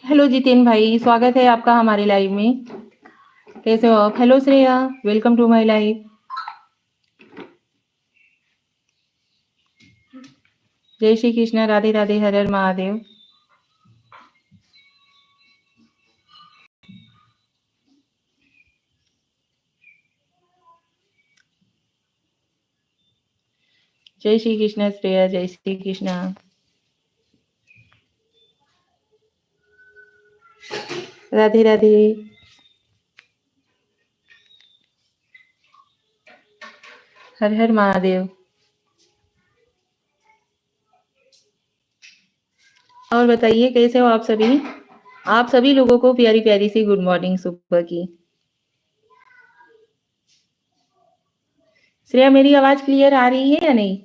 Hello Jitin भाई, स्वागत है आपका हमारे लाइव में। कैसे हो आप? Hello Shreya, welcome to my live. जय श्री कृष्ण, राधे राधे, हर हर महादेव। जय श्री कृष्ण श्रेया, जय श्री कृष्ण। राधे राधे। हर हर महादेव। और बताइए कैसे हो आप सभी? आप सभी लोगों को प्यारी प्यारी सी गुड मॉर्निंग सुबह की। श्रेया, मेरी आवाज क्लियर आ रही है या नहीं?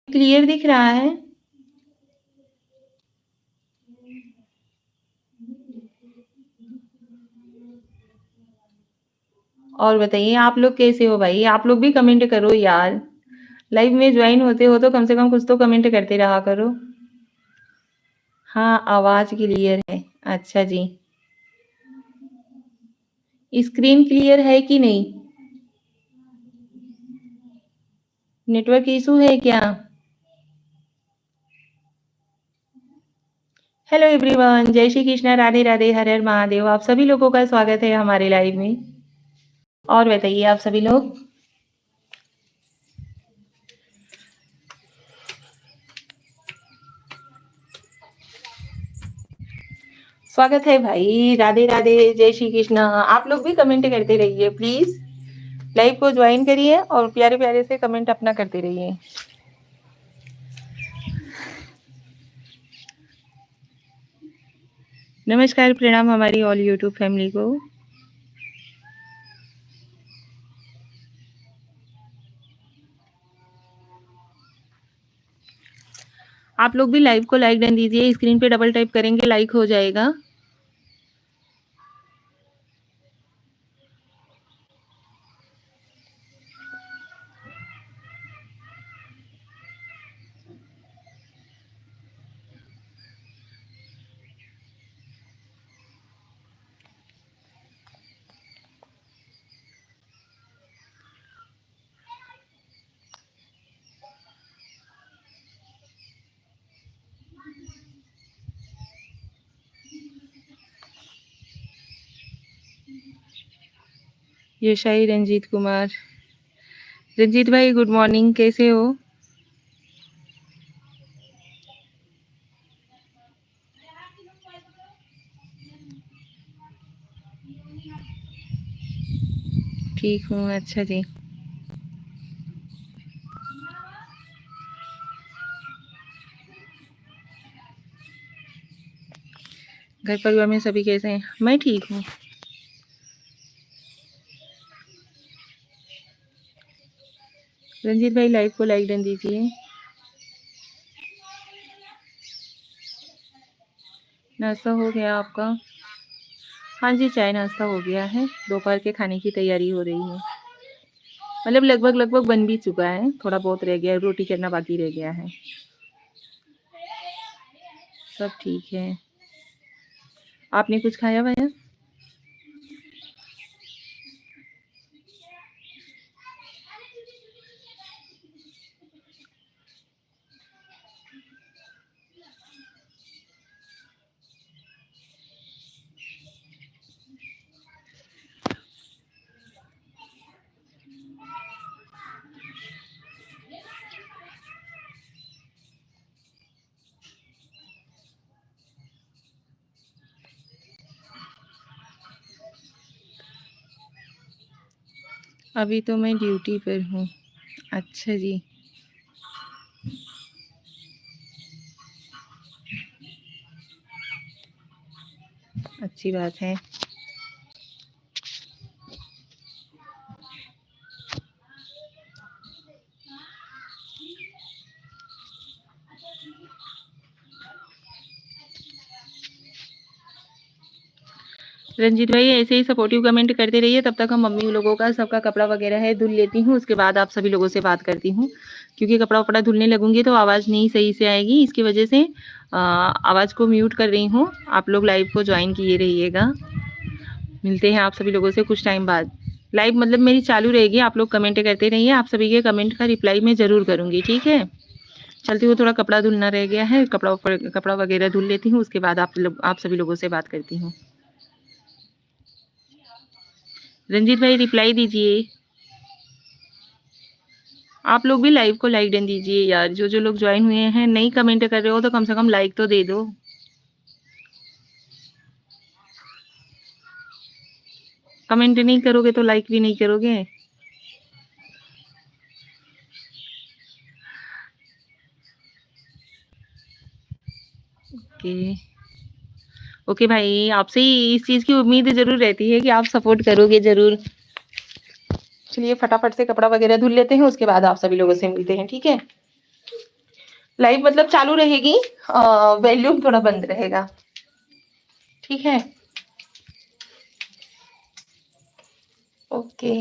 क्लियर दिख रहा है? और बताइए आप लोग कैसे हो भाई? आप लोग भी कमेंट करो यार। लाइव में ज्वाइन होते हो तो कम से कम कुछ तो कमेंट करते रहा करो। हाँ, आवाज क्लियर है। अच्छा जी। स्क्रीन क्लियर है कि नहीं? नेटवर्क इशू है क्या? हेलो एवरीवन, जय श्री कृष्णा, राधे राधे, हर हर महादेव। आप सभी लोगों का स्वागत है हमारे लाइव में। और बताइए आप सभी लोग। स्वागत है भाई, राधे राधे, जय श्री कृष्णा। आप लोग भी कमेंट करते रहिए प्लीज। लाइव को ज्वाइन करिए और प्यारे प्यारे से कमेंट अपना करते रहिए। नमस्कार, प्रणाम हमारी ऑल यूट्यूब फैमिली को। आप लोग भी लाइव को लाइक डन दीजिए। स्क्रीन पे डबल टाइप करेंगे, लाइक हो जाएगा। यशाई रंजीत कुमार। रंजीत भाई गुड मॉर्निंग, कैसे हो? ठीक हूँ, अच्छा जी। घर परिवार में सभी कैसे हैं? मैं ठीक हूँ। रंजीत भाई लाइव को लाइक डन दीजिए। नाश्ता हो गया आपका? हाँ जी, चाय नाश्ता हो गया है। दोपहर के खाने की तैयारी हो रही है। मतलब लगभग लगभग बन भी चुका है, थोड़ा बहुत रह गया है, रोटी करना बाकी रह गया है। सब ठीक है। आपने कुछ खाया वाया? अभी तो मैं ड्यूटी पर हूँ। अच्छा जी। अच्छी बात है। रंजीत भाई ऐसे ही सपोर्टिव कमेंट करते रहिए, तब तक हम मम्मी लोगों का सबका कपड़ा वगैरह है धुल लेती हूँ, उसके बाद आप सभी लोगों से बात करती हूँ। क्योंकि कपड़ा वपड़ा धुलने लगूंगी तो आवाज़ नहीं सही से आएगी, इसकी वजह से आवाज़ को म्यूट कर रही हूँ। आप लोग लाइव को ज्वाइन किए रहिएगा। मिलते हैं आप सभी लोगों से कुछ टाइम बाद। लाइव मतलब मेरी चालू रहेगी, आप लोग कमेंट करते रहिए, आप सभी के कमेंट का रिप्लाई मैं ज़रूर करूँगी, ठीक है। चलती हूँ, थोड़ा कपड़ा धुलना रह गया है, कपड़ा वगैरह धुल लेती हूँ, उसके बाद आप सभी लोगों से बात करती हूँ। रंजीत भाई रिप्लाई दीजिए। आप लोग भी लाइव को लाइक डन दीजिए यार, जो जो लोग ज्वाइन हुए हैं। नहीं कमेंट कर रहे हो तो कम से कम लाइक तो दे दो। कमेंट नहीं करोगे तो लाइक भी नहीं करोगे। ओके ओके भाई, आपसे ही इस चीज़ की उम्मीद ज़रूर रहती है कि आप सपोर्ट करोगे ज़रूर। चलिए फटाफट से कपड़ा वगैरह धुल लेते हैं, उसके बाद आप सभी लोगों से मिलते हैं, ठीक है। लाइव मतलब चालू रहेगी, वॉल्यूम थोड़ा बंद रहेगा, ठीक है। ओके।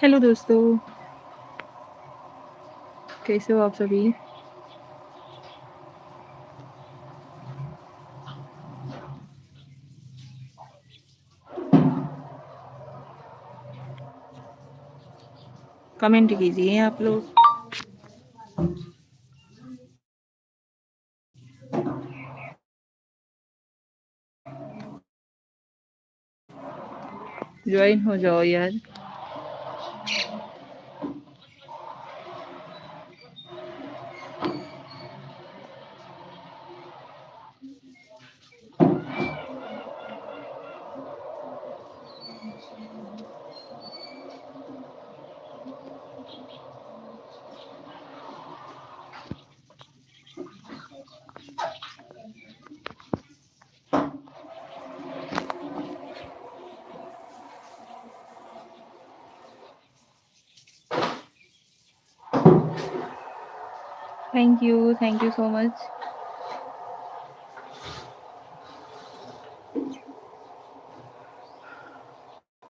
हेलो दोस्तों, कैसे हो आप सभी? कमेंट कीजिए आप लोग। ज्वाइन हो जाओ यार। Thank you so much.